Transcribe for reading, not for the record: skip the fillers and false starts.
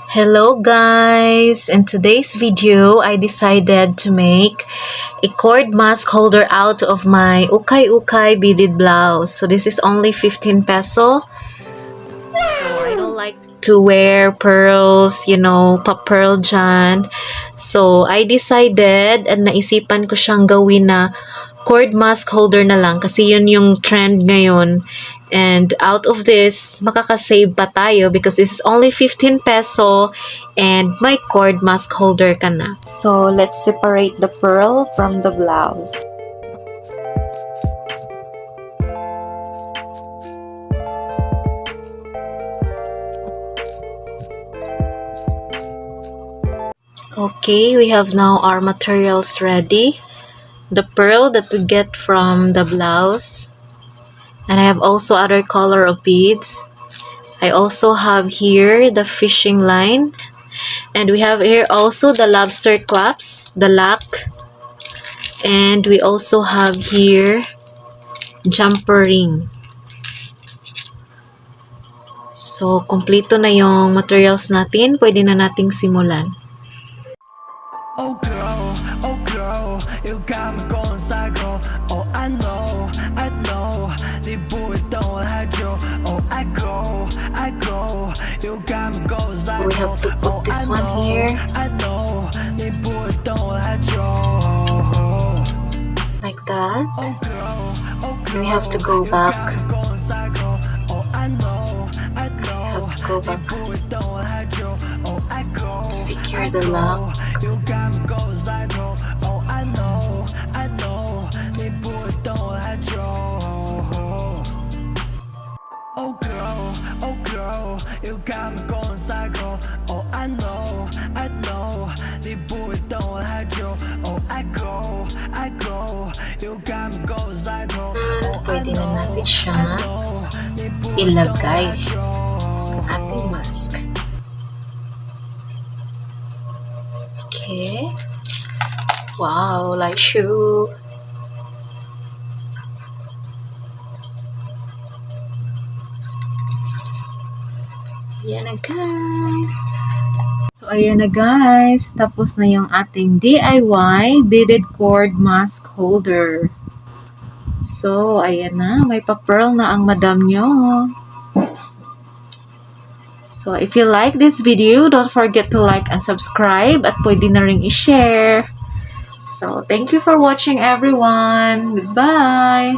Hello guys! In today's video, I decided to make a cord mask holder out of my ukay-ukay beaded blouse. So this is only 15 peso. So I don't like to wear pearls, pa-pearl dyan. So I decided at naisipan ko siyang gawin na cord mask holder na lang kasi yun yung trend ngayon. And out of this, makakasave pa tayo because this is only 15 peso and may cord mask holder ka na. So let's separate the pearl from the blouse. Okay, we have now our materials ready. The pearl that we get from the blouse. And I have also other color of beads. I also have here the fishing line. And we have here also the lobster clasps, the lock. And we also have here jumper ring. So, kompleto na yung materials natin. Pwede na nating simulan. Oh girl, you got me going psycho. Oh, I know, 네 보였던 하죠. Oh, I go, you got me going psycho. We have to put this one here. I know, 네 보였던 하죠. Like that. Oh girl, we have to go back. Oh, I know, have to go back to secure the lock. You got me going psycho. Oh, I know, 네 보였던 하죠. Oh girl, you got me going psycho. Oh, I know, 네 보였던 하죠. Oh, I go, you got me going psycho. Pwede na natin siya ilagay sa ating mask. Okay. Wow, like shoe. Ayan na guys. So ayan na guys. Tapos na yung ating DIY beaded cord mask holder. So ayan na. May pa-pearl na ang madam nyo. So if you like this video, don't forget to like and subscribe at pwede na ring i-share. So thank you for watching everyone. Goodbye!